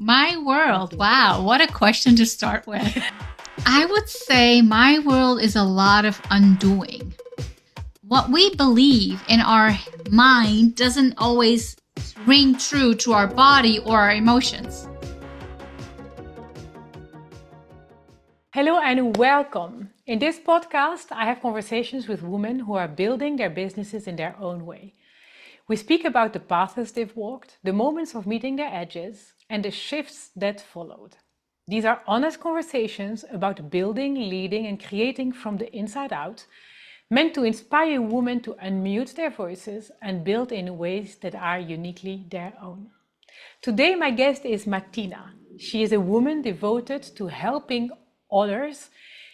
My world. Wow, what a question to start with. I would say my world is a lot of undoing. What we believe in our mind doesn't always ring true to our body or our emotions. Hello and welcome. In this podcast, I have conversations with women who are building their businesses in their own way. We speak about the paths they've walked, the moments of meeting their edges, and the shifts that followed. These are honest conversations about building, leading, and creating from the inside out, meant to inspire women to unmute their voices and build in ways that are uniquely their own. Today, my guest is Martina. She is a woman devoted to helping others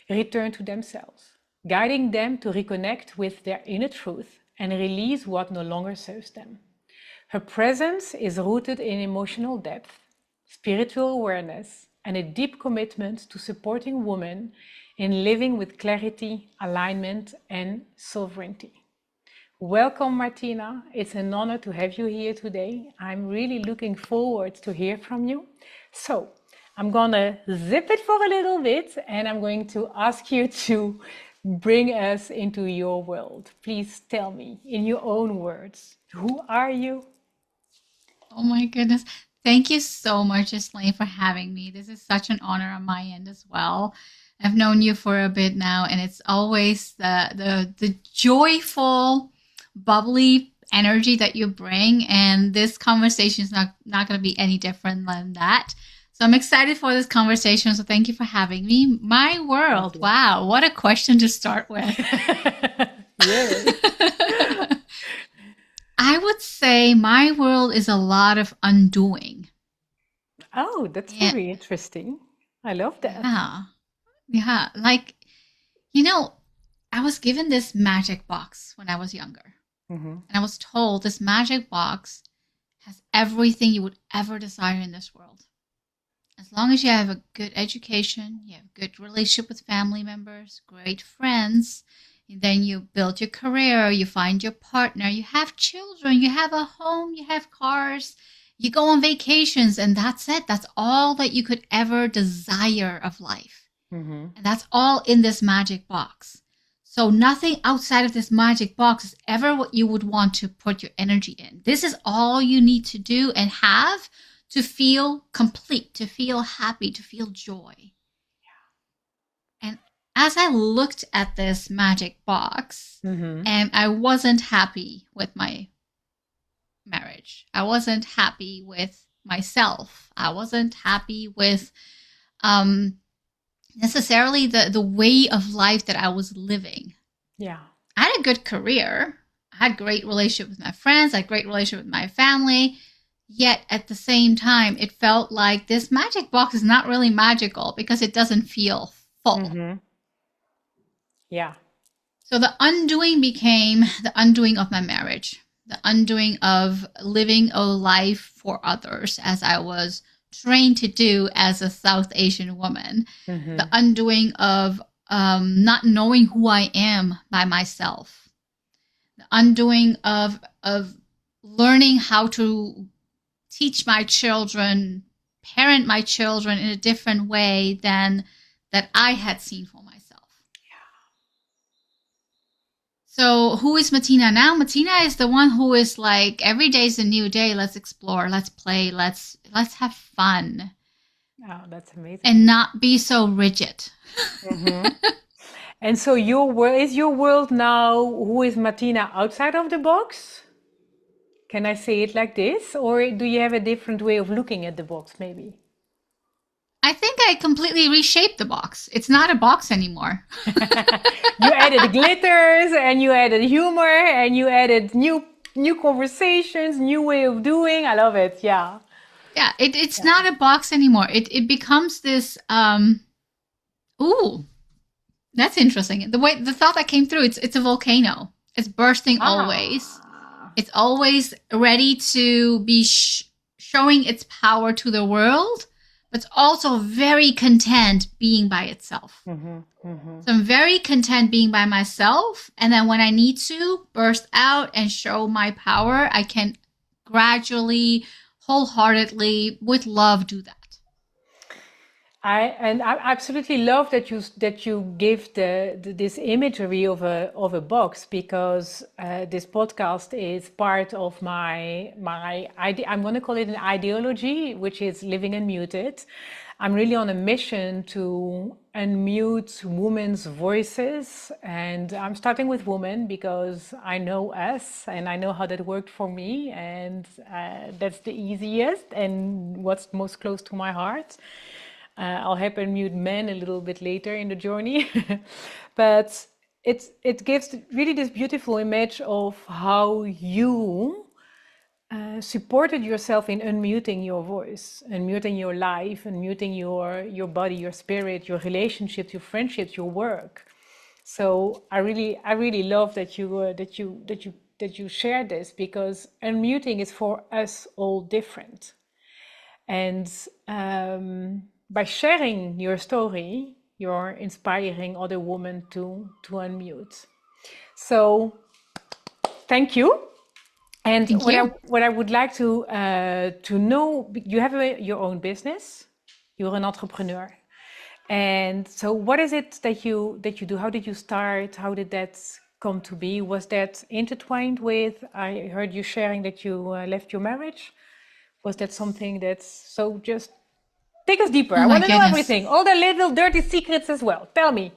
return to themselves, guiding them to reconnect with their inner truth and release what no longer serves them. Her presence is rooted in emotional depth, spiritual awareness, and a deep commitment to supporting women in living with clarity, alignment, and sovereignty. Welcome, Martina. It's an honor to have you here today. I'm really looking forward to hear from you. So, I'm gonna zip it for a little bit and I'm going to ask you to bring us into your world. Please tell me in your own words, who are you? Oh my goodness. Thank you so much, Ghislaine, for having me. This is such an honor on my end as well. I've known you for a bit now, and it's always the joyful, bubbly energy that you bring. And this conversation is not going to be any different than that. So I'm excited for this conversation. So thank you for having me. My world. Wow. What a question to start with. Really? I would say my world is a lot of undoing. Oh, that's very interesting. I love that. Yeah. Like, I was given this magic box when I was younger. Mm-hmm. And I was told this magic box has everything you would ever desire in this world. As long as you have a good education, you have a good relationship with family members, great friends, then you build your career, you find your partner, you have children, you have a home, you have cars, you go on vacations, and that's it. That's all that you could ever desire of life. Mm-hmm. And that's all in this magic box. So nothing outside of this magic box is ever what you would want to put your energy in. This is all you need to do and have to feel complete, to feel happy, to feel joy. Yeah. And as I looked at this magic box, and I wasn't happy with my marriage. I wasn't happy with myself. I wasn't happy with necessarily the way of life that I was living. Yeah. I had a good career. I had great relationship with my friends. I had great relationship with my family. Yet at the same time, it felt like this magic box is not really magical because it doesn't feel full. Mm-hmm. Yeah. So the undoing became the undoing of my marriage, the undoing of living a life for others as I was trained to do as a South Asian woman, the undoing of not knowing who I am by myself, the undoing of learning how to teach my children, parent my children in a different way than that I had seen for myself. Yeah. So who is Matina now? Matina is the one who is like, every day is a new day. Let's explore, let's play, let's have fun. Oh, that's amazing. And not be so rigid. And so is your world now, who is Martina outside of the box? Can I say it like this? Or do you have a different way of looking at the box, maybe? I think I completely reshaped the box. It's not a box anymore. You added glitters and you added humor and you added new conversations, new way of doing. I love it. Yeah. Yeah, it's not a box anymore. It becomes this, ooh, that's interesting. The thought that came through, it's a volcano. It's bursting always. It's always ready to be showing its power to the world, but it's also very content being by itself. So I'm very content being by myself. And then when I need to burst out and show my power, I can gradually, wholeheartedly, with love, do that. I absolutely love that you give this imagery of a box, because this podcast is part of my I'm going to call it an ideology, which is living unmuted. I'm really on a mission to unmute women's voices, and I'm starting with women because I know us and I know how that worked for me, and that's the easiest and what's most close to my heart. I'll help unmute men a little bit later in the journey. But it gives really this beautiful image of how you supported yourself in unmuting your voice, unmuting your life, unmuting your body, your spirit, your relationships, your friendships, your work. So I really love that you share this, because unmuting is for us all different. And by sharing your story, you're inspiring other women to unmute. So thank you. And Thank you. what I would like to know, you have your own business, you're an entrepreneur. And so what is it that you do? How did you start? How did that come to be? Was that intertwined with, I heard you sharing that you left your marriage? Was that something that's so just take us deeper? Oh I my want to know goodness. everything, all the little dirty secrets as well. Tell me.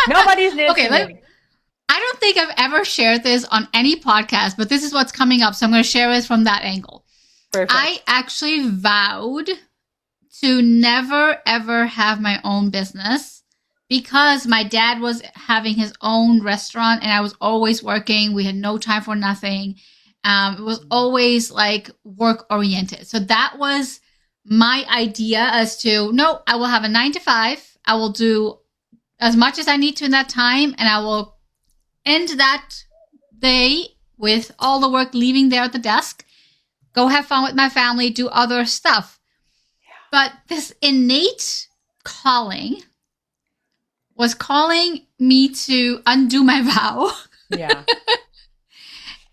Nobody's listening. Okay, I don't think I've ever shared this on any podcast, but this is what's coming up. So I'm going to share it from that angle. Perfect. I actually vowed to never, ever have my own business because my dad was having his own restaurant and I was always working. We had no time for nothing. It was always like work oriented. So that was my idea as to, no, I will have a 9 to 5. I will do as much as I need to in that time. And I will end that day with all the work leaving there at the desk, go have fun with my family, do other stuff. Yeah. But this innate calling was calling me to undo my vow. Yeah.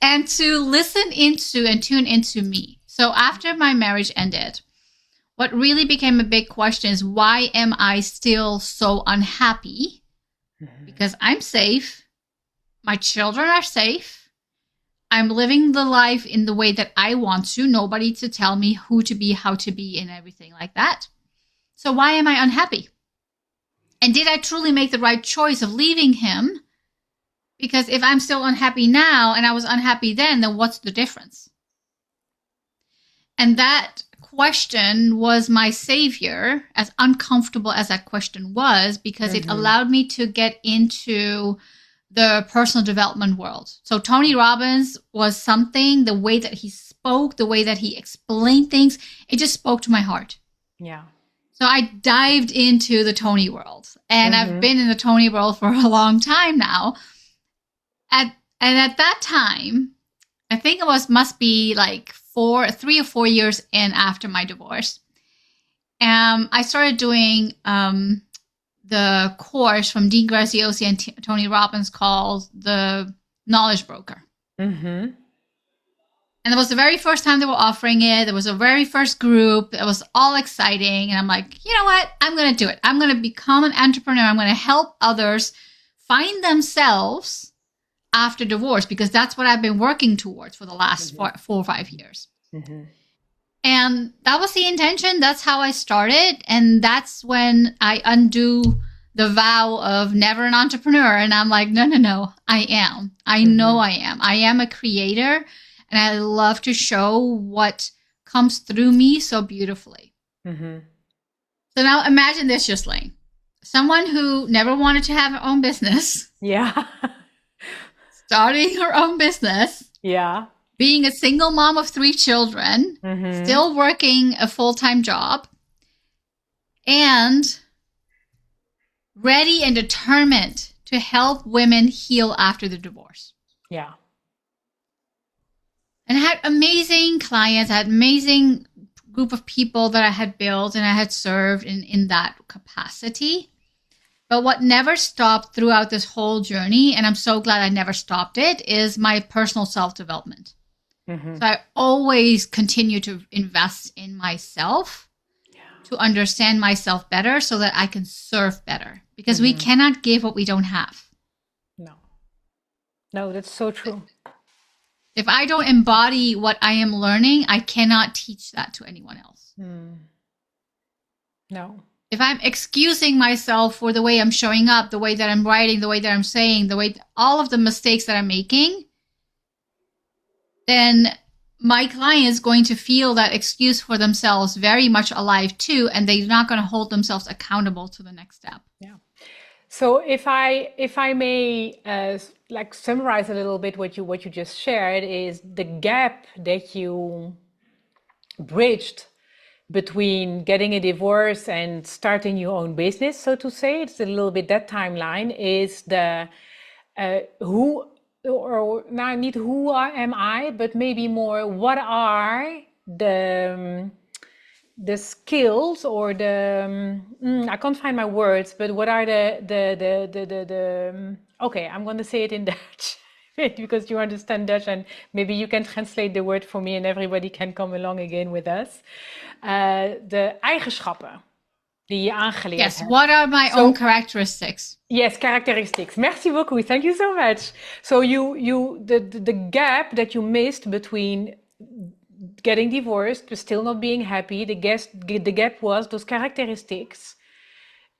And to listen into and tune into me. So after my marriage ended, what really became a big question is, why am I still so unhappy? Mm-hmm. Because I'm safe. My children are safe. I'm living the life in the way that I want to. Nobody to tell me who to be, how to be, and everything like that. So why am I unhappy? And did I truly make the right choice of leaving him? Because if I'm still unhappy now and I was unhappy then what's the difference? And that question was my savior, as uncomfortable as that question was, because it allowed me to get into the personal development world. So Tony Robbins was something, the way that he spoke, the way that he explained things, it just spoke to my heart. Yeah. So I dived into the Tony world, and I've been in the Tony world for a long time now. And at that time, I think it must be like 3 or 4 years in after my divorce. I started doing the course from Dean Graziosi and Tony Robbins called The Knowledge Broker. Mm-hmm. And it was the very first time they were offering it. It was the very first group. It was all exciting. And I'm like, you know what? I'm going to do it. I'm going to become an entrepreneur. I'm going to help others find themselves after divorce, because that's what I've been working towards for the last 4 or 5 years. Mm-hmm. And that was the intention. That's how I started. And that's when I undo the vow of never an entrepreneur. And I'm like, no, I am. I know I am. I am a creator. And I love to show what comes through me so beautifully. Mm-hmm. So now imagine this, Ghislaine. Someone who never wanted to have her own business. Yeah. Starting her own business. Yeah. Being a single mom of 3 children. Still working a full-time job. And ready and determined to help women heal after the divorce. Yeah. And I had amazing clients. I had amazing group of people that I had built and I had served in that capacity. But what never stopped throughout this whole journey, and I'm so glad I never stopped it, is my personal self-development. So I always continue to invest in myself to understand myself better so that I can serve better. Because we cannot give what we don't have. No, that's so true. If I don't embody what I am learning, I cannot teach that to anyone else. No. If I'm excusing myself for the way I'm showing up, the way that I'm writing, the way that I'm saying, all of the mistakes that I'm making, then my client is going to feel that excuse for themselves very much alive too, and they're not going to hold themselves accountable to the next step. Yeah. So if I may like summarize a little bit what you just shared, is the gap that you bridged between getting a divorce and starting your own business, so to say. It's a little bit that timeline is the not who am I, but maybe more what are the skills or the I can't find my words, but what are the okay, I'm going to say it in Dutch because you understand Dutch, and maybe you can translate the word for me and everybody can come along again with us. De eigenschappen die je aangeleerd hebt. Yes, what are my own characteristics? Yes, characteristics. Merci beaucoup. Thank you so much. So the gap that you missed between getting divorced but still not being happy, the gap was those characteristics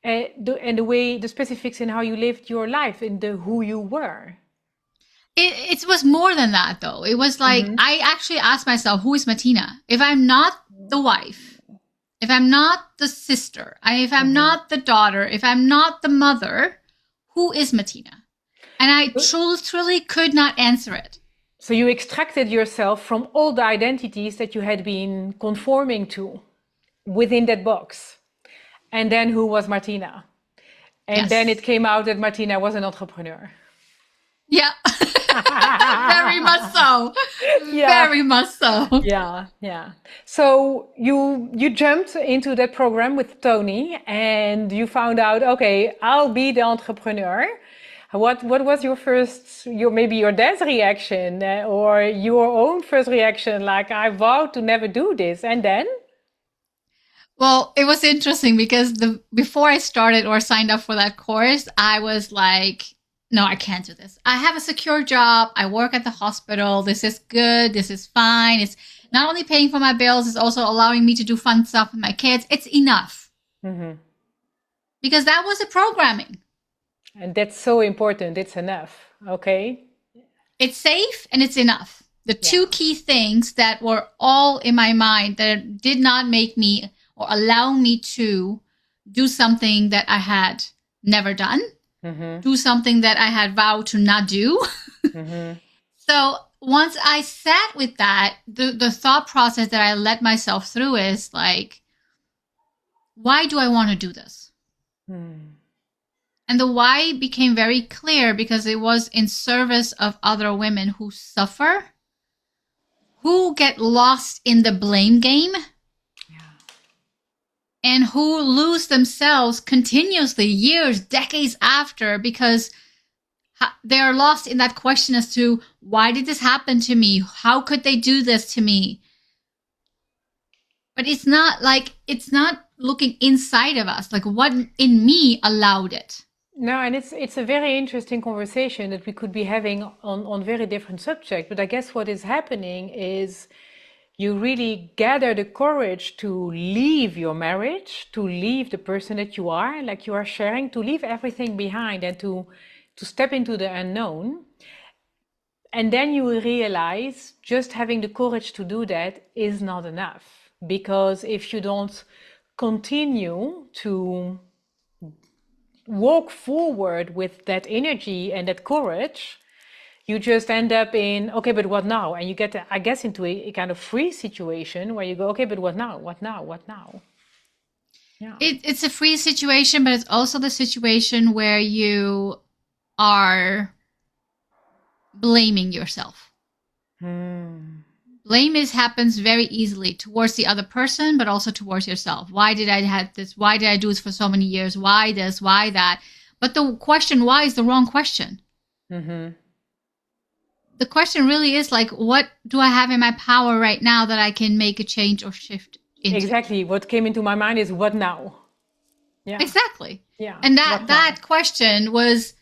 and the specifics in how you lived your life, in who you were. It was more than that, though. It was like, I actually asked myself, who is Martina? If I'm not the wife, if I'm not the sister, if I'm not the daughter, if I'm not the mother, who is Martina? And I truly could not answer it. So you extracted yourself from all the identities that you had been conforming to within that box. And then who was Martina? And then it came out that Martina was an entrepreneur. Yeah, very much so. Yeah. Very much so. Yeah. So you jumped into that program with Tony and you found out, okay, I'll be the entrepreneur. What was maybe your dad's reaction or your own first reaction? Like, I vowed to never do this, and then? Well, it was interesting because before I started or signed up for that course, I was like, no, I can't do this. I have a secure job. I work at the hospital. This is good. This is fine. It's not only paying for my bills, it's also allowing me to do fun stuff with my kids. It's enough. Because that was the programming. And that's so important. It's enough. Okay. It's safe and it's enough. The two key things that were all in my mind that did not make me or allow me to do something that I had never done, do something that I had vowed to not do. So once I sat with that, the thought process that I led myself through is like, why do I want to do this? And the why became very clear because it was in service of other women who suffer, who get lost in the blame game, and who lose themselves continuously, years, decades after, because they are lost in that question as to, why did this happen to me? How could they do this to me? But it's not looking inside of us, like what in me allowed it. No, and it's a very interesting conversation that we could be having on very different subjects. But I guess what is happening is you really gather the courage to leave your marriage, to leave the person that you are, like you are sharing, to leave everything behind and to step into the unknown. And then you will realize just having the courage to do that is not enough. Because if you don't continue to walk forward with that energy and that courage, you just end up in, okay, but what now? And you get, I guess, into a kind of freeze situation where you go, okay, but what now? What now? What now? Yeah. It's a freeze situation, but it's also the situation where you are blaming yourself. Blame happens very easily towards the other person, but also towards yourself. Why did I have this? Why did I do this for so many years? Why this? Why that? But the question why is the wrong question. The question really is like, what do I have in my power right now that I can make a change or shift into. Exactly. What came into my mind is what now? Yeah. Exactly. Yeah. And that question was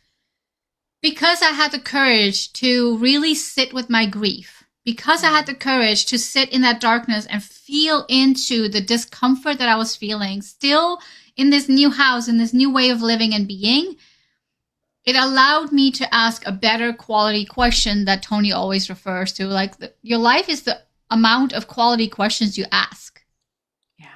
because I had the courage to really sit with my grief, because I had the courage to sit in that darkness and feel into the discomfort that I was feeling, still in this new house, in this new way of living and being. It allowed me to ask a better quality question that Tony always refers to. Like, your life is the amount of quality questions you ask. Yeah.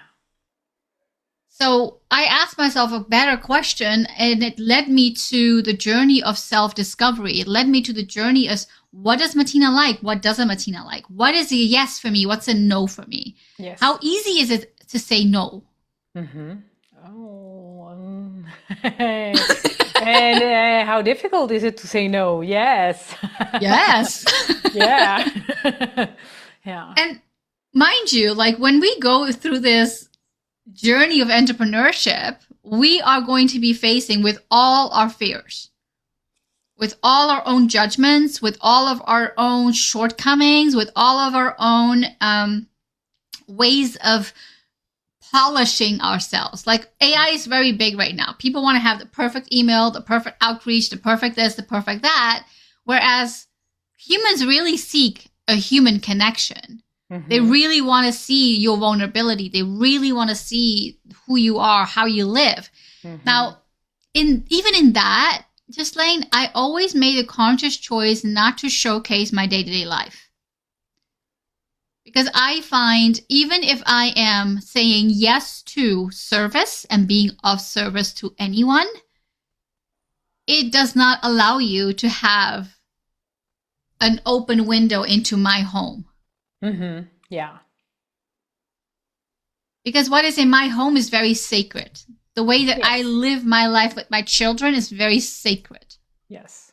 So I asked myself a better question, and it led me to the journey of self-discovery. It led me to the journey as, what does Martina like? What doesn't Martina like? What is a yes for me? What's a no for me? Yes. How easy is it to say no? Mm-hmm. And how difficult is it to say no? Yes. Yes. Yeah. Yeah. And mind you, like, when we go through this journey of entrepreneurship, we are going to be facing with all our fears, with all our own judgments, with all of our own shortcomings, with all of our own ways of polishing ourselves. Like, AI is very big right now. People want to have the perfect email, the perfect outreach, the perfect this, the perfect that. Whereas humans really seek a human connection. Mm-hmm. They really want to see your vulnerability. They really want to see who you are, how you live. Mm-hmm. Now, even in that, Ghislaine, I always made a conscious choice not to showcase my day-to-day life. Because I find, even if I am saying yes to service and being of service to anyone, it does not allow you to have an open window into my home. Mm-hmm. Yeah. Because what is in my home is very sacred. The way that I live my life with my children is very sacred. Yes.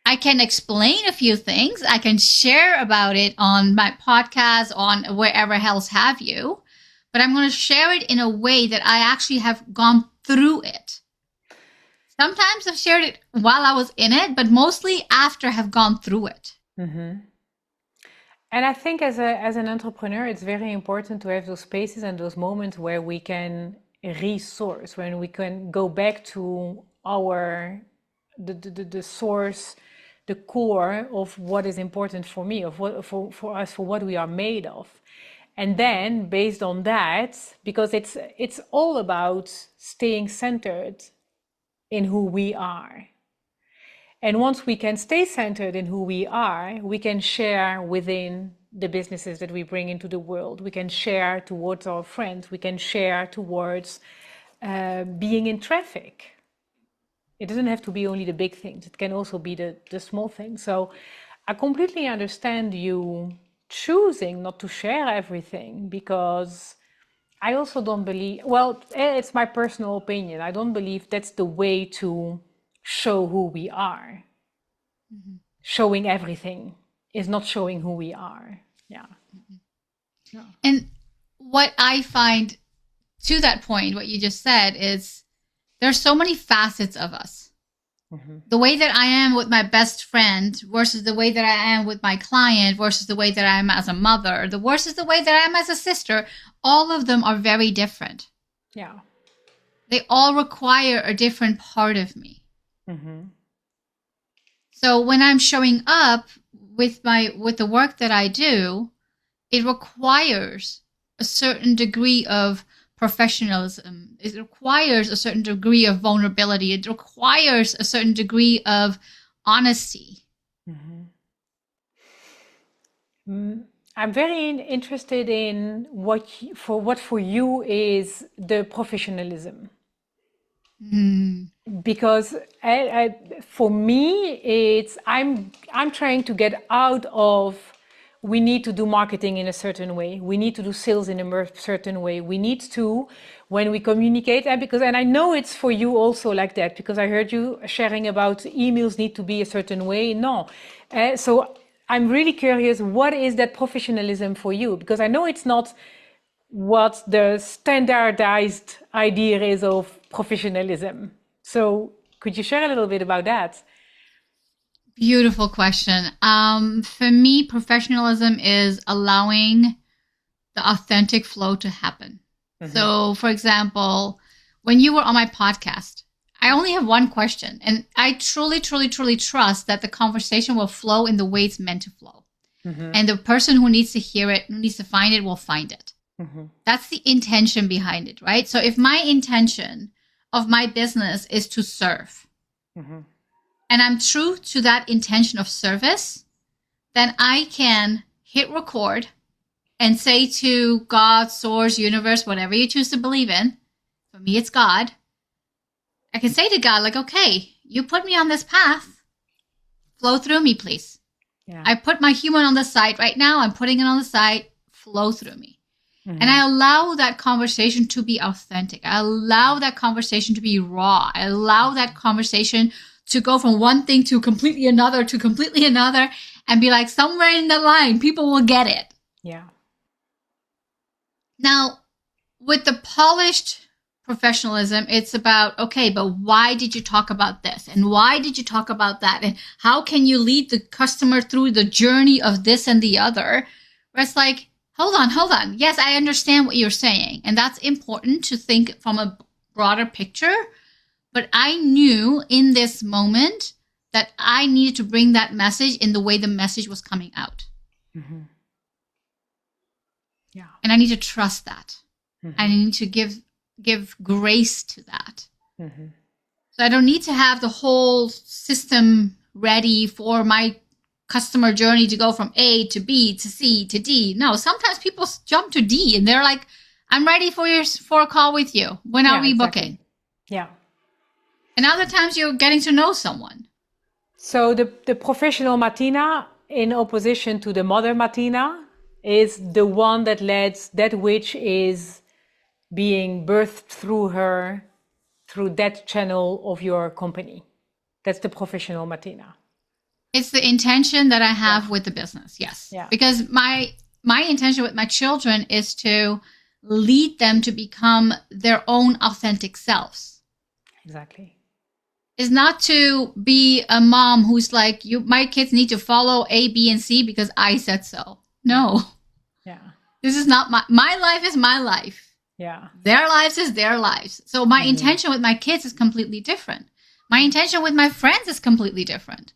I can explain a few things. I can share about it on my podcast, on wherever else have you. But I'm going to share it in a way that I actually have gone through it. Sometimes I've shared it while I was in it, but mostly after I have gone through it. Mm-hmm. And I think as an entrepreneur, it's very important to have those spaces and those moments where we can resource, when we can go back to the source, the core of what is important for me, of what for us, for what we are made of. And then based on that, because it's all about staying centered in who we are. And once we can stay centered in who we are, we can share within the businesses that we bring into the world. We can share towards our friends. We can share towards being in traffic. It doesn't have to be only the big things. It can also be the small things. So I completely understand you choosing not to share everything, because I also don't believe, well, it's my personal opinion. I don't believe that's the way to show who we are. Mm-hmm. Showing everything is not showing who we are. Yeah. Mm-hmm. No. And what I find, to that point, what you just said, is there's so many facets of us. Mm-hmm. The way that I am with my best friend versus the way that I am with my client versus the way that I am as a mother, versus the way that I am as a sister, all of them are very different. Yeah. They all require a different part of me. Mm-hmm. So when I'm showing up with the work that I do, it requires a certain degree of professionalism. It requires a certain degree of vulnerability. It requires a certain degree of honesty. Mm-hmm. I'm very interested in what for you is the professionalism. Because for me, I'm trying to get out of, we need to do marketing in a certain way. We need to do sales in a certain way. We need to, when we communicate, and I know it's for you also like that, because I heard you sharing about emails need to be a certain way. No. So I'm really curious, what is that professionalism for you? Because I know it's not what the standardized idea is of professionalism. So could you share a little bit about that? Beautiful question. For me, professionalism is allowing the authentic flow to happen. So, for example, when you were on my podcast, I only have one question, and I truly, truly, truly trust that the conversation will flow in the way it's meant to flow. And the person who needs to hear it, who needs to find it, will find it. That's the intention behind it, right? So if my intention of my business is to serve, and I'm true to that intention of service, then I can hit record and say to God, source, universe, whatever you choose to believe in, for me it's God, I can say to God, like, okay, you put me on this path, flow through me, please. Yeah. I put my human on the side right now, I'm putting it on the side, flow through me. And I allow that conversation to be authentic. I allow that conversation to be raw. I allow that conversation to go from one thing to completely another, and be like, somewhere in the line, people will get it. Yeah. Now, with the polished professionalism, it's about, okay, but why did you talk about this? And why did you talk about that? And how can you lead the customer through the journey of this and the other? Where it's like, hold on. Yes, I understand what you're saying. And that's important to think from a broader picture. But I knew in this moment that I needed to bring that message in the way the message was coming out. Yeah. And I need to trust that. I need to give grace to that. So I don't need to have the whole system ready for my customer journey to go from A to B to C to D. No, sometimes people jump to D and they're like, I'm ready for a call with you. When are we booking? Yeah. And other times you're getting to know someone. So the professional Martina, in opposition to the mother Martina, is the one that lets that which is being birthed through her, through that channel of your company. That's the professional Martina. It's the intention that I have with the business, yes. Yeah. Because my intention with my children is to lead them to become their own authentic selves. Exactly. It's not to be a mom who's like, my kids need to follow A, B, and C because I said so. No. Yeah. This is not my life is my life. Yeah. Their lives is their lives. So my intention with my kids is completely different. My intention with my friends is completely different.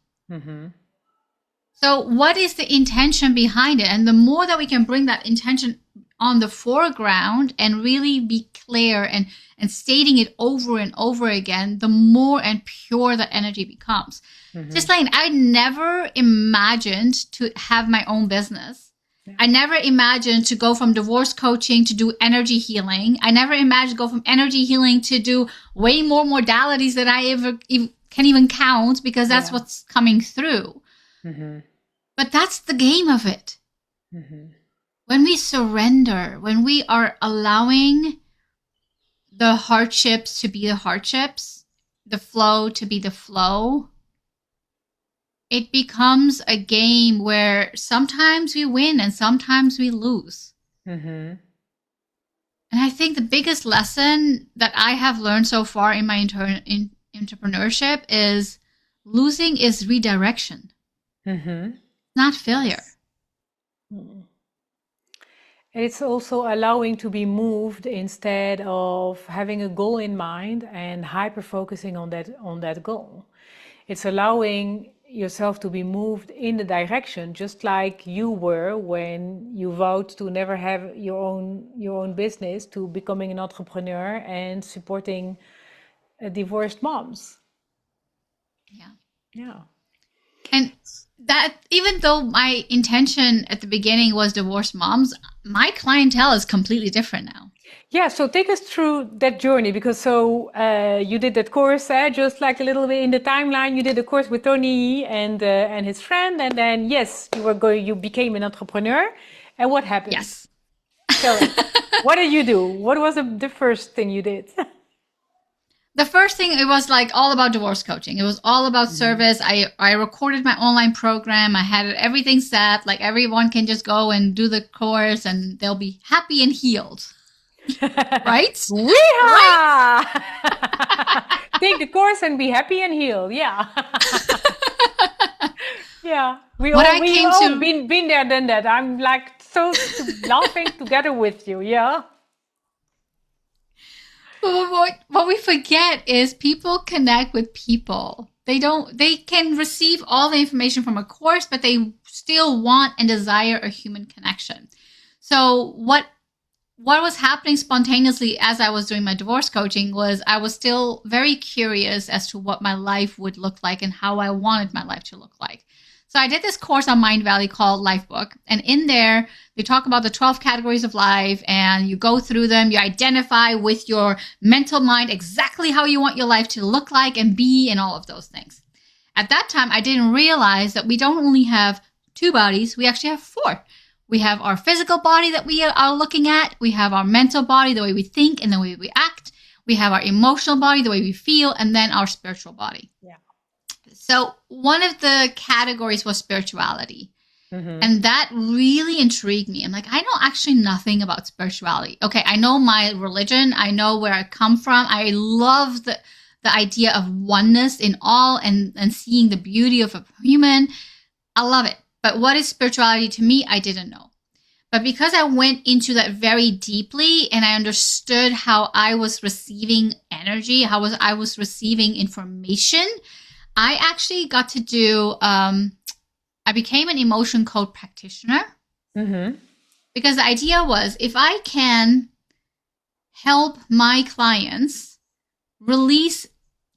So what is the intention behind it? And the more that we can bring that intention on the foreground and really be clear and stating it over and over again, the more and pure that energy becomes. Ghislaine, I never imagined to have my own business. I never imagined to go from divorce coaching to do energy healing. I never imagined to go from energy healing to do way more modalities than I ever can even count, because that's what's coming through. But that's the game of it. When we surrender, when we are allowing the hardships to be the hardships, the flow to be the flow, it becomes a game where sometimes we win and sometimes we lose. And I think the biggest lesson that I have learned so far in my entrepreneurship is losing is redirection, not failure. It's also allowing to be moved instead of having a goal in mind and hyper focusing on that goal. It's allowing yourself to be moved in the direction, just like you were when you vowed to never have your own business, to becoming an entrepreneur and supporting divorced moms. Yeah. And that, even though my intention at the beginning was divorced moms, my clientele is completely different now. Yeah, so take us through that journey, because you did that course, just like a little bit in the timeline. You did a course with Tony and his friend, and then you became an entrepreneur. And what happened? Yes. So, what did you do? What was the first thing you did? The first thing, it was like all about divorce coaching. It was all about service. I recorded my online program. I had everything set. Like, everyone can just go and do the course and they'll be happy and healed. Right? Right? Take the course and be happy and healed. Yeah. Yeah. We all been there, done that. I'm like so laughing together with you. Yeah. But what we forget is people connect with people. They can receive all the information from a course, but they still want and desire a human connection. So what was happening spontaneously as I was doing my divorce coaching was I was still very curious as to what my life would look like and how I wanted my life to look like. So I did this course on Mind Valley called Lifebook. And in there, they talk about the 12 categories of life and you go through them. You identify with your mental mind exactly how you want your life to look like and be and all of those things. At that time, I didn't realize that we don't only have 2 bodies, we actually have 4. We have our physical body that we are looking at. We have our mental body, the way we think and the way we act. We have our emotional body, the way we feel, and then our spiritual body. Yeah. So one of the categories was spirituality. And that really intrigued me. I'm like, I know actually nothing about spirituality. Okay, I know my religion. I know where I come from. I love the idea of oneness in all and seeing the beauty of a human. I love it. But what is spirituality to me? I didn't know. But because I went into that very deeply and I understood how I was receiving energy, how I was receiving information, I actually got to do, I became an emotion code practitioner. Because the idea was if I can help my clients release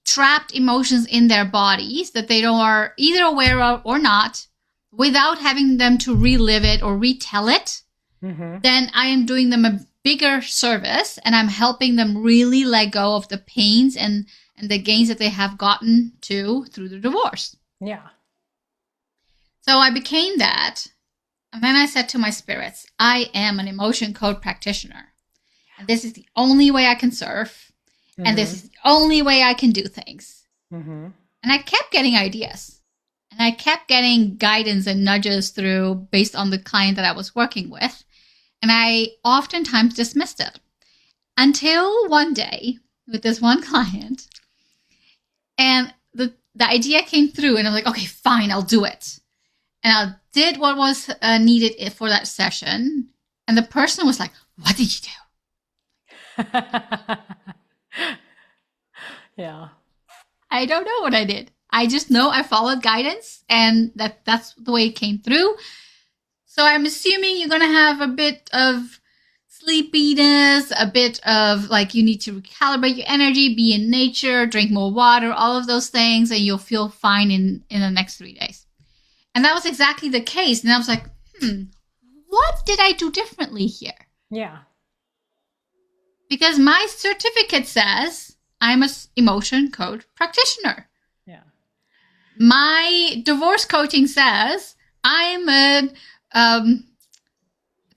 trapped emotions in their bodies that they are either aware of or not, without having them to relive it or retell it, then I am doing them a bigger service and I'm helping them really let go of the pains and the gains that they have gotten to through the divorce. Yeah. So I became that. And then I said to my spirits, I am an emotion code practitioner. And this is the only way I can serve. And this is the only way I can do things. And I kept getting ideas. And I kept getting guidance and nudges through based on the client that I was working with. And I oftentimes dismissed it until one day with this one client. And the idea came through and I was like, okay, fine, I'll do it. And I did what was needed for that session. And the person was like, what did you do? Yeah. I don't know what I did. I just know I followed guidance and that's the way it came through. So I'm assuming you're going to have a bit of sleepiness, a bit of like you need to recalibrate your energy, be in nature, drink more water, all of those things, and you'll feel fine in the next 3 days. And that was exactly the case. And I was like, what did I do differently here? Yeah. Because my certificate says I'm an emotion code practitioner. Yeah. My divorce coaching says I'm a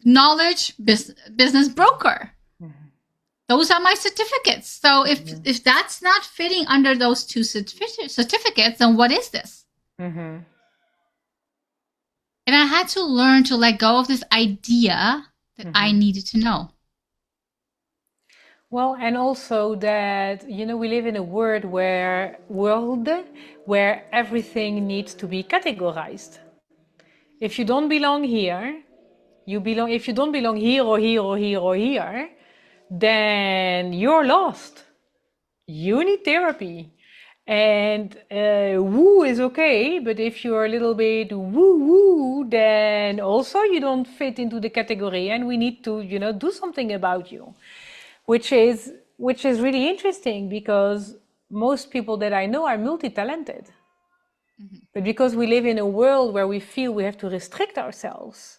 knowledge business broker. Those are my certificates. So if that's not fitting under those 2 certificates, then what is this? And I had to learn to let go of this idea that I needed to know. Well, and also that, we live in a world where everything needs to be categorized. If you don't belong here, you belong. If you don't belong here or here or here or here, then you're lost. You need therapy. And woo is okay, but if you're a little bit woo-woo, then also you don't fit into the category and we need to, do something about you. Which is really interesting because most people that I know are multi-talented. But because we live in a world where we feel we have to restrict ourselves,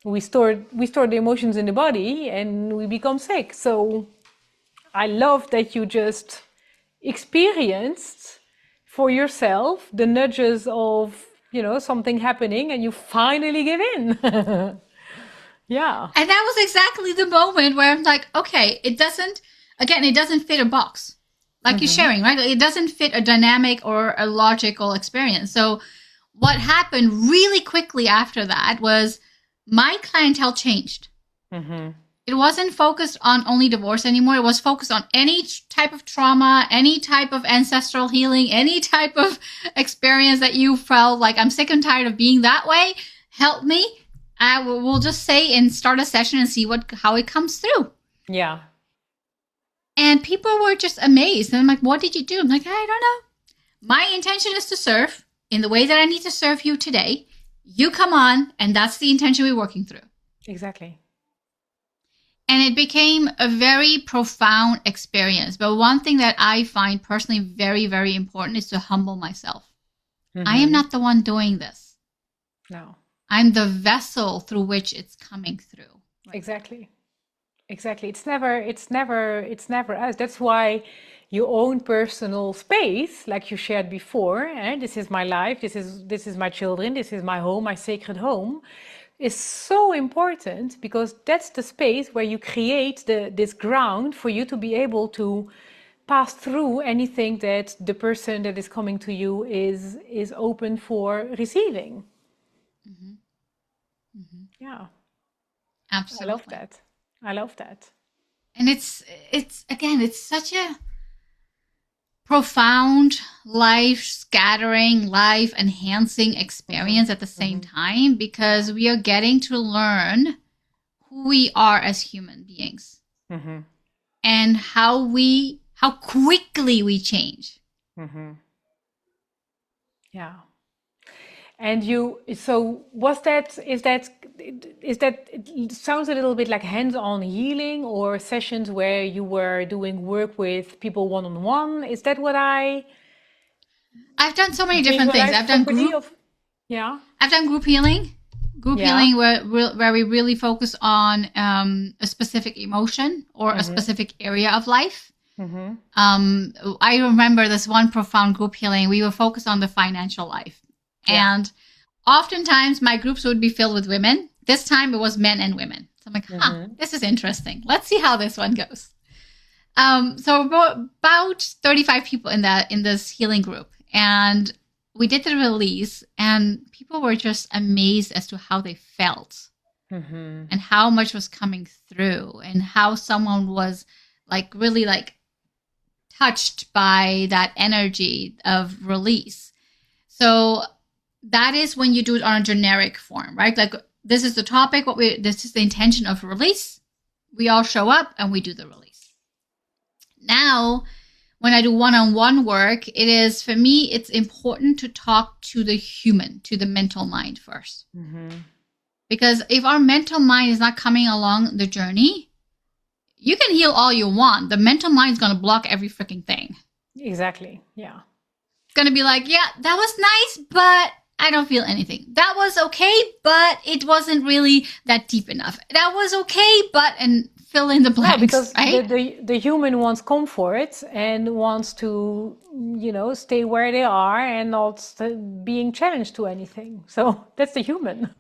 we store the emotions in the body and we become sick. So I love that you just experienced for yourself the nudges of, something happening and you finally give in. Yeah. And that was exactly the moment where I'm like, okay, it doesn't fit a box. Like you're sharing, right? It doesn't fit a dynamic or a logical experience. So what happened really quickly after that was my clientele changed. It wasn't focused on only divorce anymore. It was focused on any type of trauma, any type of ancestral healing, any type of experience that you felt like I'm sick and tired of being that way. Help me. we'll just say and start a session and see how it comes through. Yeah. And people were just amazed. And I'm like, what did you do? I'm like, I don't know. My intention is to serve in the way that I need to serve you today. You come on, and that's the intention we're working through. Exactly. And it became a very profound experience. But one thing that I find personally very, very important is to humble myself. Mm-hmm. I am not the one doing this. No. I'm the vessel through which it's coming through. Exactly. Exactly. It's never us. That's why your own personal space, like you shared before, this is my life, this is my children, this is my home, my sacred home, is so important, because that's the space where you create this ground for you to be able to pass through anything that the person that is coming to you is open for receiving. Mm-hmm. Mm-hmm. Yeah. Absolutely. I love that. And it's again, it's such a profound, life-scattering, life-enhancing experience at the same time, because we are getting to learn who we are as human beings and how quickly we change. Yeah. And it sounds a little bit like hands-on healing, or sessions where you were doing work with people one-on-one. Is that what I've done so many different things. I've done group healing. Healing where we really focus on a specific emotion or a specific area of life. I remember this one profound group healing. We were focused on the financial life. And oftentimes my groups would be filled with women. This time it was men and women. So I'm like, this is interesting. Let's see how this one goes. So about 35 people in this healing group. And we did the release, and people were just amazed as to how they felt and how much was coming through, and how someone was really touched by that energy of release. So that is when you do it on a generic form, right? Like, this is the topic, this is the intention of release. We all show up and we do the release. Now, when I do one-on-one work, for me, it's important to talk to the human, to the mental mind first. Because if our mental mind is not coming along the journey, you can heal all you want. The mental mind is going to block every freaking thing. Exactly. Yeah. It's going to be like, yeah, that was nice, but I don't feel anything. That was okay, but it wasn't really that deep enough. That was okay, but, and fill in the blanks. Because right? the human wants comfort and wants to, stay where they are and not being challenged to anything. So that's the human.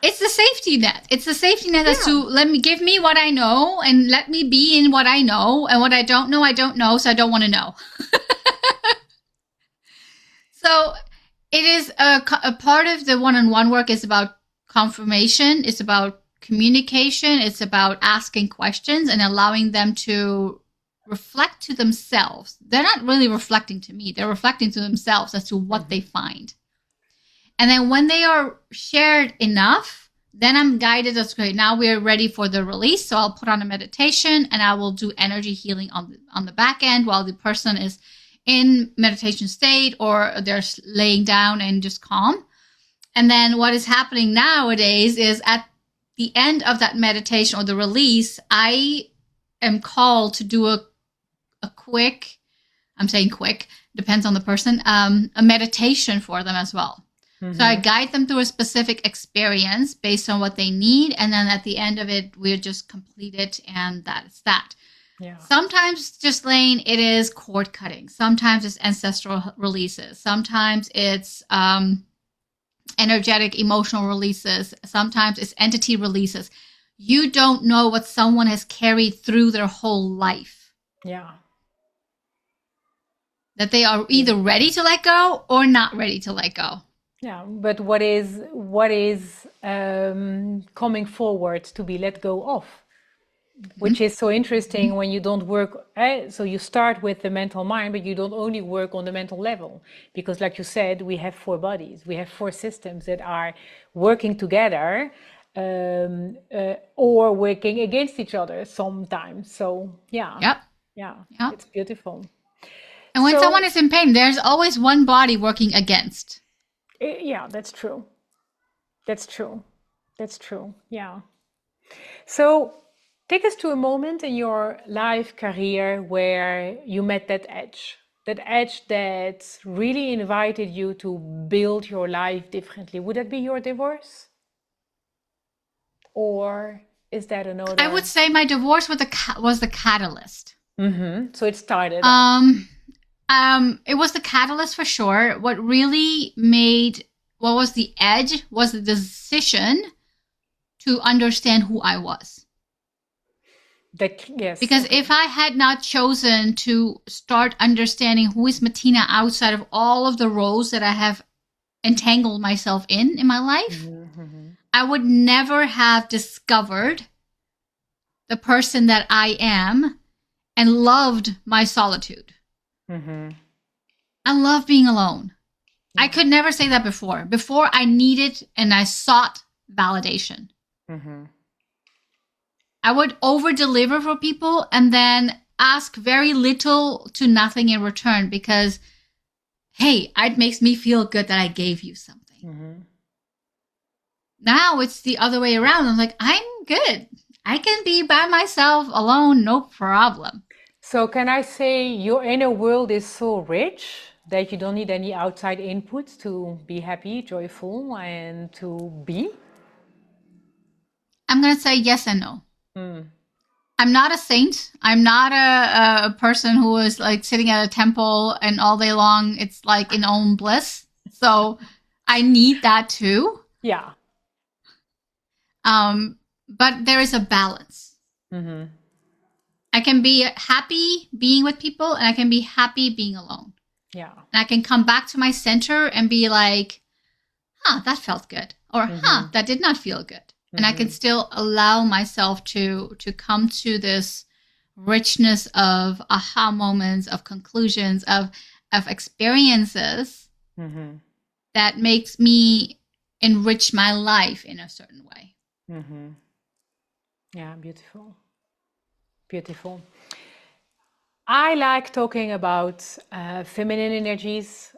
It's the safety net. It's the safety net as to give me what I know and let me be in what I know, and what I don't know, so I don't want to know. So it is a part of the one-on-one work is about confirmation. It's about communication. It's about asking questions and allowing them to reflect to themselves. They're not really reflecting to me. They're reflecting to themselves as to what they find. And then when they are shared enough, then I'm guided. That's great. Now we are ready for the release. So I'll put on a meditation, and I will do energy healing on the back end while the person is in meditation state, or they're laying down and just calm. And then what is happening nowadays is at the end of that meditation or the release, I am called to do a quick, I'm saying quick, depends on the person, a meditation for them as well. So I guide them through a specific experience based on what they need. And then at the end of it, we just complete it, and that is that. Yeah. Sometimes, Ghislaine, it is cord cutting. Sometimes it's ancestral releases. Sometimes it's energetic, emotional releases. Sometimes it's entity releases. You don't know what someone has carried through their whole life. Yeah. That they are either ready to let go or not ready to let go. Yeah, but what is coming forward to be let go of? Which is so interesting when you don't work. So you start with the mental mind, but you don't only work on the mental level, because, like you said, we have 4 bodies, we have 4 systems that are working together or working against each other sometimes. So Yep. it's beautiful. And when someone is in pain, there's always one body working against. Yeah, that's true. That's true. Yeah. So take us to a moment in your life career where you met that edge that really invited you to build your life differently. Would that be your divorce? Or is that another? I would say my divorce was the catalyst. Mm-hmm. So it started. It was the catalyst for sure. What was the edge was the decision to understand who I was. Yes. Because if I had not chosen to start understanding who is Martina outside of all of the roles that I have entangled myself in my life, I would never have discovered the person that I am and loved my solitude. I love being alone. I could never say that before. Before, I needed and I sought validation. I would over-deliver for people and then ask very little to nothing in return because, hey, it makes me feel good that I gave you something. Now it's the other way around. I'm like, I'm good. I can be by myself alone, no problem. So can I say your inner world is so rich that you don't need any outside input to be happy, joyful, and to be? I'm going to say yes and no. I'm not a saint. I'm not a person who is like sitting at a temple and all day long it's like in own bliss. So I need that too. Yeah. But there is a balance. I can be happy being with people and I can be happy being alone. Yeah. And I can come back to my center and be like, that felt good. Or, that did not feel good. And I can still allow myself to come to this richness of aha moments, of conclusions, of experiences that makes me enrich my life in a certain way. Yeah, beautiful. Beautiful. I like talking about feminine energies,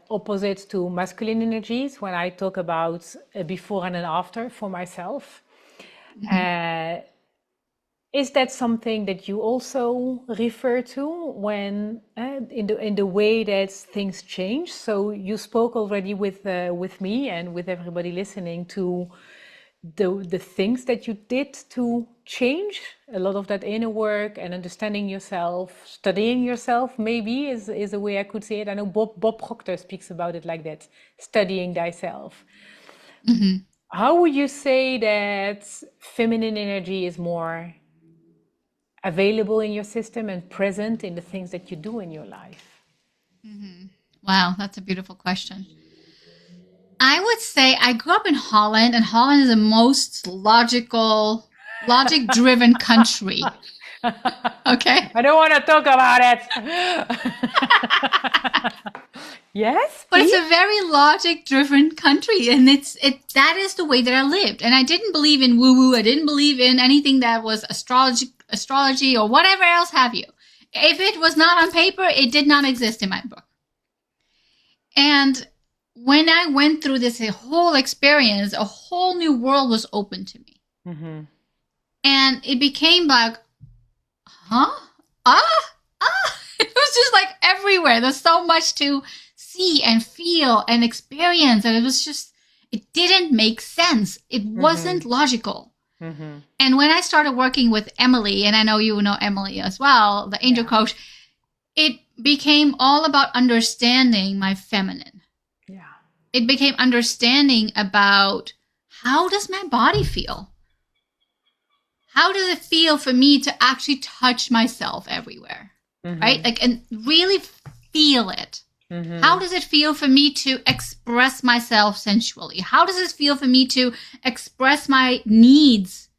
opposite to masculine energies, when I talk about before and an after for myself. Is that something that you also refer to when in the way that things change? So you spoke already with me and with everybody listening to the things that you did to change a lot of that inner work and understanding yourself, studying yourself, maybe is a way I could say it. I know Bob Proctor speaks about it like that, studying thyself. How would you say that feminine energy is more available in your system and present in the things that you do in your life? Wow, that's a beautiful question. I would say I grew up in Holland, and Holland is the most logic-driven country. Okay? I don't want to talk about it. Yes, but it's a very logic-driven country, and that is the way that I lived. And I didn't believe in woo-woo. I didn't believe in anything that was astrology or whatever else have you. If it was not on paper, it did not exist in my book. And when I went through this whole experience, a whole new world was open to me. And it became like, it was just like everywhere. There's so much to see and feel and experience. And it didn't make sense. It wasn't logical. And when I started working with Emily, and I know you know Emily as well, the angel coach, it became all about understanding my feminine. It became understanding about how does my body feel? How does it feel for me to actually touch myself everywhere? Right? Like, and really feel it. How does it feel for me to express myself sensually? How does it feel for me to express my needs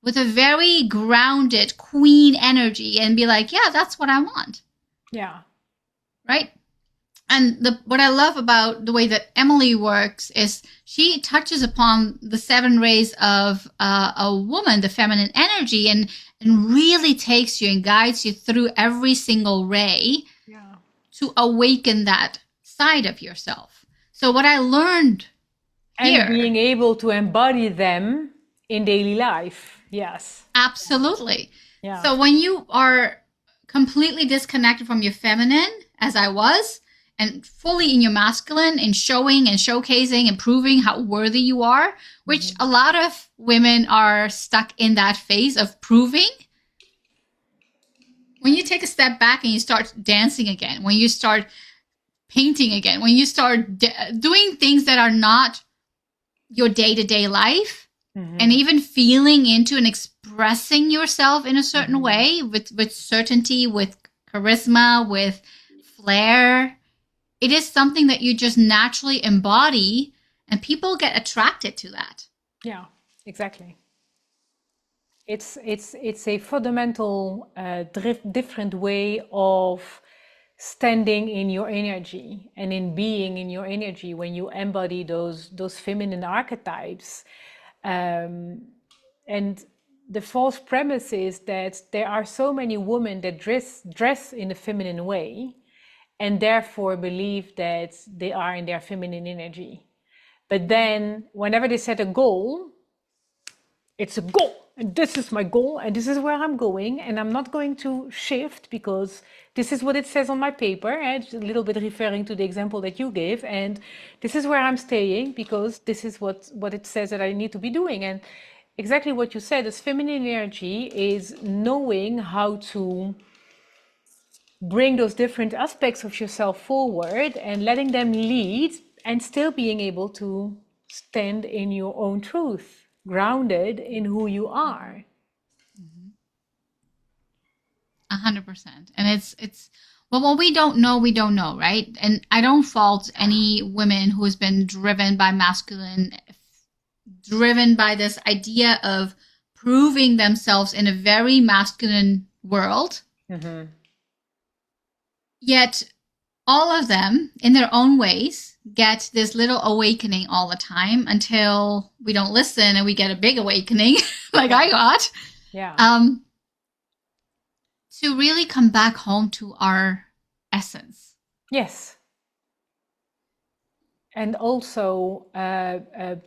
with a very grounded queen energy and be like, yeah, that's what I want. Yeah. Right? And what I love about the way that Emily works is she touches upon the 7 rays of a woman, the feminine energy, and really takes you and guides you through every single ray to awaken that side of yourself. So what I learned here, and being able to embody them in daily life. Yes. Absolutely. Yeah. So when you are completely disconnected from your feminine, as I was, and fully in your masculine and showing and showcasing and proving how worthy you are, which a lot of women are stuck in that phase of proving. When you take a step back and you start dancing again, when you start painting again, when you start doing things that are not your day-to-day life, and even feeling into and expressing yourself in a certain way with certainty, with charisma, with flair, it is something that you just naturally embody, and people get attracted to that. Yeah, exactly. It's a fundamental different way of standing in your energy and in being in your energy when you embody those feminine archetypes. And the false premise is that there are so many women that dress in a feminine way and therefore believe that they are in their feminine energy. But then whenever they set a goal, it's a goal, and this is my goal, and this is where I'm going, and I'm not going to shift because this is what it says on my paper, and a little bit referring to the example that you gave, and this is where I'm staying because this is what it says that I need to be doing. And exactly what you said, this feminine energy is knowing how to bring those different aspects of yourself forward and letting them lead and still being able to stand in your own truth, grounded in who you are. 100%. And it's well, what we don't know, right? And I don't fault any women who has been driven by masculine, driven by this idea of proving themselves in a very masculine world. Yet all of them, in their own ways, get this little awakening all the time until we don't listen and we get a big awakening, like I got. Yeah. To really come back home to our essence. Yes. And also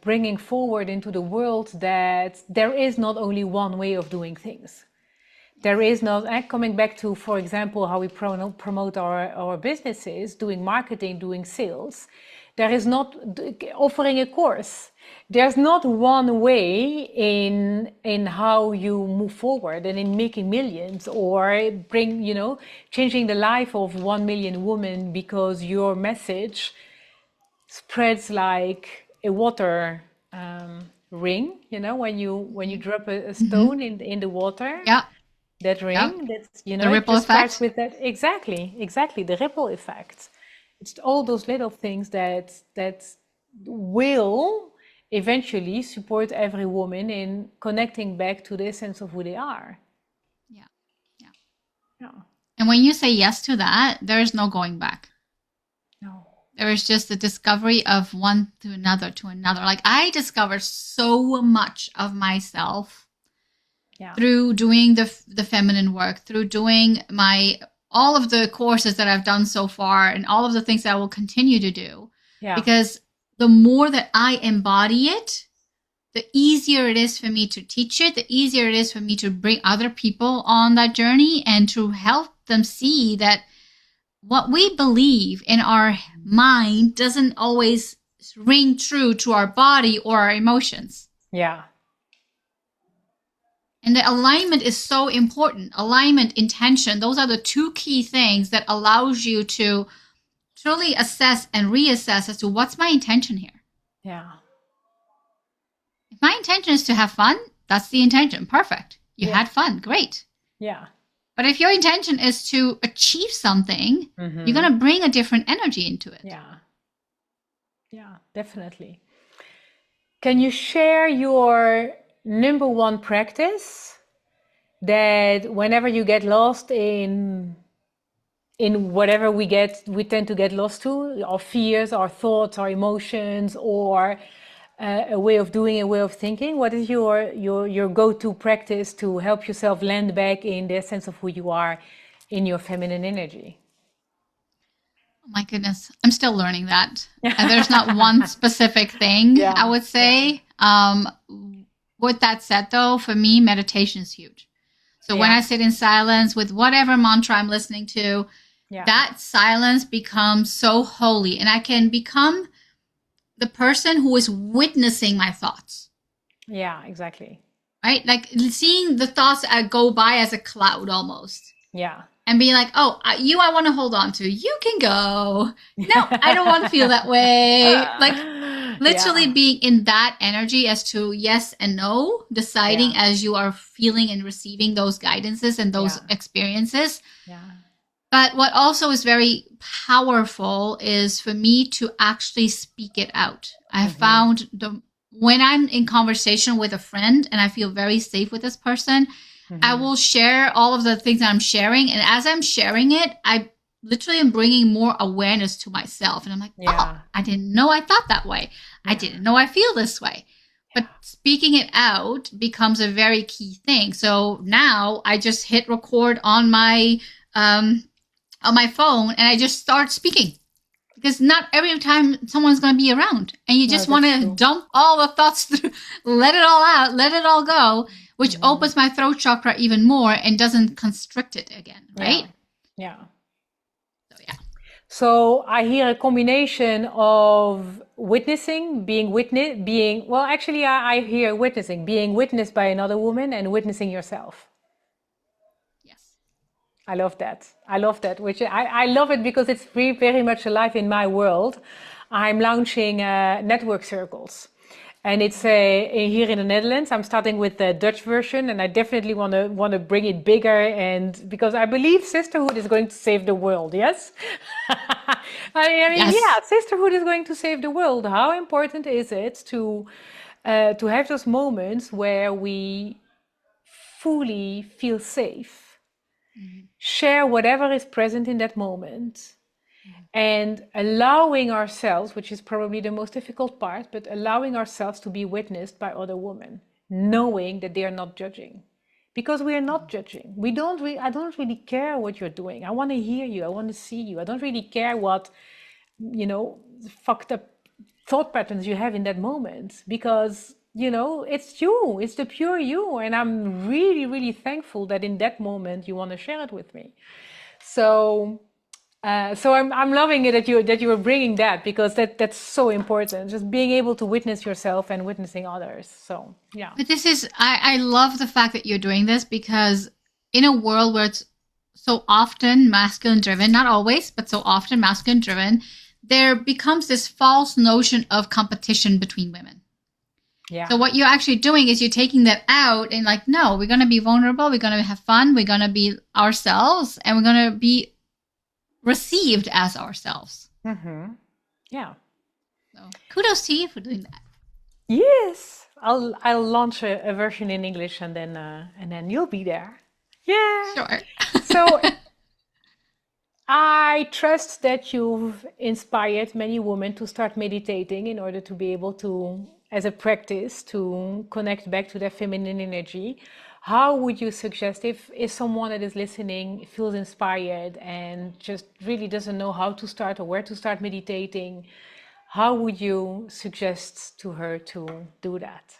bringing forward into the world that there is not only one way of doing things. There is not, coming back to, for example, how we promote our businesses, doing marketing, doing sales. There is not offering a course. There's not one way in how you move forward and in making millions or changing the life of 1 million women because your message spreads like a water ring. When you drop a stone in the water. Yeah. That ring, that's the ripple effect. Starts with that exactly the ripple effect. It's all those little things that will eventually support every woman in connecting back to the essence of who they are. Yeah. And when you say yes to that, there is no going back. No. There is just the discovery of one to another. Like I discovered so much of myself. Yeah. Through doing the feminine work, through doing all of the courses that I've done so far and all of the things that I will continue to do. Yeah. Because the more that I embody it, the easier it is for me to teach it, the easier it is for me to bring other people on that journey and to help them see that what we believe in our mind doesn't always ring true to our body or our emotions. Yeah. And the alignment is so important. Alignment, intention, those are the 2 key things that allows you to truly assess and reassess as to what's my intention here. Yeah. If my intention is to have fun, that's the intention. Perfect. You had fun. Great. Yeah. But if your intention is to achieve something, you're going to bring a different energy into it. Yeah. Yeah, definitely. Can you share your number 1 practice that whenever you get lost in in whatever we tend to get lost to, our fears, our thoughts, our emotions, or a way of doing, a way of thinking. What is your go-to practice to help yourself land back in the sense of who you are in your feminine energy? Oh my goodness, I'm still learning that. There's not one specific thing, I would say. With that said, though, for me, meditation is huge. So when I sit in silence with whatever mantra I'm listening to, that silence becomes so holy, and I can become the person who is witnessing my thoughts. Yeah, exactly. Right? Like seeing the thoughts go by as a cloud almost. Yeah. And being like, oh, I want to hold on to. You can go. No, I don't want to feel that way. Like literally being in that energy as to yes and no, deciding as you are feeling and receiving those guidances and those experiences. Yeah. But what also is very powerful is for me to actually speak it out. I have found when I'm in conversation with a friend and I feel very safe with this person, I will share all of the things that I'm sharing. And as I'm sharing it, I literally am bringing more awareness to myself. And I'm like, oh, I didn't know I thought that way. I didn't know I feel this way. But speaking it out becomes a very key thing. So now I just hit record on my phone and I just start speaking. Because not every time someone's going to be around. And you just want to dump all the thoughts through, let it all out, let it all go, which opens my throat chakra even more and doesn't constrict it again, right? Yeah. So So I hear a combination of witnessing, I hear witnessing, being witnessed by another woman and witnessing yourself. I love that. Which I love it because it's very much alive in my world. I'm launching network circles, and it's here in the Netherlands. I'm starting with the Dutch version, and I definitely want to bring it bigger, and because I believe sisterhood is going to save the world. Yes, sisterhood is going to save the world. How important is it to have those moments where we fully feel safe? Share whatever is present in that moment, and allowing ourselves, which is probably the most difficult part, but allowing ourselves to be witnessed by other women, knowing that they are not judging, because we are not judging. I don't really care what you're doing. I want to hear you. I want to see you. I don't really care what, fucked up thought patterns you have in that moment, because it's you, it's the pure you. And I'm really, really thankful that in that moment you want to share it with me. So I'm loving it that you were bringing that, because that's so important, just being able to witness yourself and witnessing others. So yeah. But I love the fact that you're doing this, because in a world where it's so often masculine driven, not always, but so often masculine driven, there becomes this false notion of competition between women. Yeah. So what you're actually doing is you're taking that out and like, no, we're going to be vulnerable. We're going to have fun. We're going to be ourselves, and we're going to be received as ourselves. Yeah. So kudos to you for doing that. Yes. I'll launch a version in English, and then you'll be there. Yeah. Sure. So I trust that you've inspired many women to start meditating in order to be able to, as a practice, to connect back to their feminine energy. How would you suggest, if someone that is listening feels inspired and just really doesn't know how to start or where to start meditating, how would you suggest to her to do that?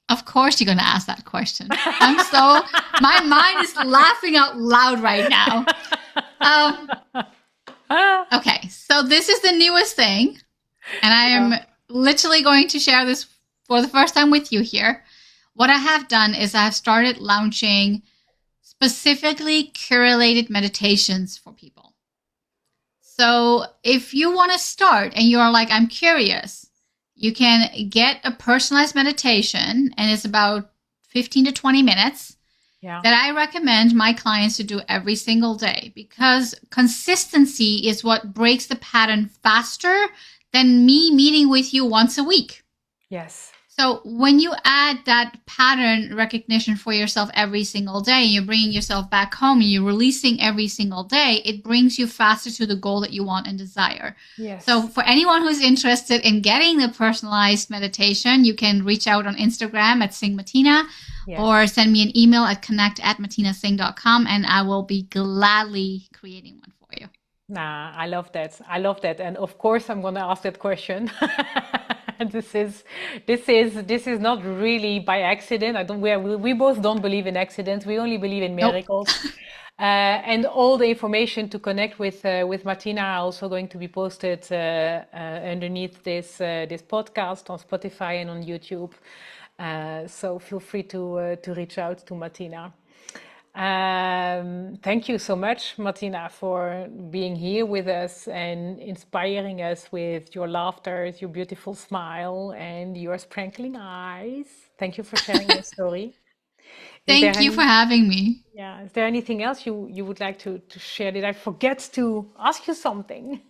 Of course you're going to ask that question. My mind is laughing out loud right now. Okay, so this is the newest thing, and I am literally going to share this for the first time with you here. What I have done is I've started launching specifically curated meditations for people. So if you want to start and you're like, I'm curious, you can get a personalized meditation, and it's about 15 to 20 minutes that I recommend my clients to do every single day, because consistency is what breaks the pattern faster than me meeting with you once a week. Yes. So when you add that pattern recognition for yourself every single day, and you're bringing yourself back home and you're releasing every single day, it brings you faster to the goal that you want and desire. Yes. So for anyone who's interested in getting the personalized meditation, you can reach out on Instagram at Singh Matina, yes, or send me an email at connect@matinasingh.com, and I will be gladly creating one for you. Nah, I love that. I love that. And of course, I'm going to ask that question. This is not really by accident. We both don't believe in accidents. We only believe in miracles. Nope. And all the information to connect with Martina are also going to be posted underneath this podcast on Spotify and on YouTube. So feel free to reach out to Martina. Thank you so much, Martina, for being here with us and inspiring us with your laughter, your beautiful smile, and your sparkling eyes. Thank you for sharing your story. Thank you for having me. Yeah. Is there anything else you would like to share? Did I forget to ask you something?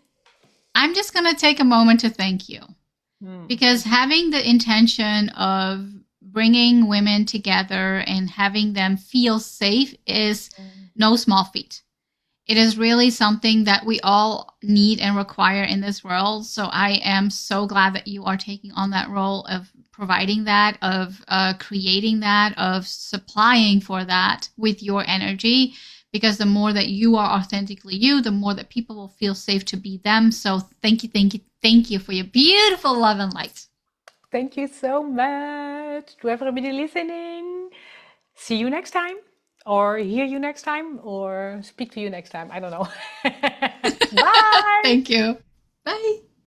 I'm just going to take a moment to thank you. Because having the intention of bringing women together and having them feel safe is no small feat. It is really something that we all need and require in this world. So I am so glad that you are taking on that role of providing that, of creating that, of supplying for that with your energy. Because the more that you are authentically you, the more that people will feel safe to be them. So thank you, thank you, thank you for your beautiful love and light. Thank you so much to everybody listening. See you next time, or hear you next time, or speak to you next time. I don't know. Bye. Thank you. Bye.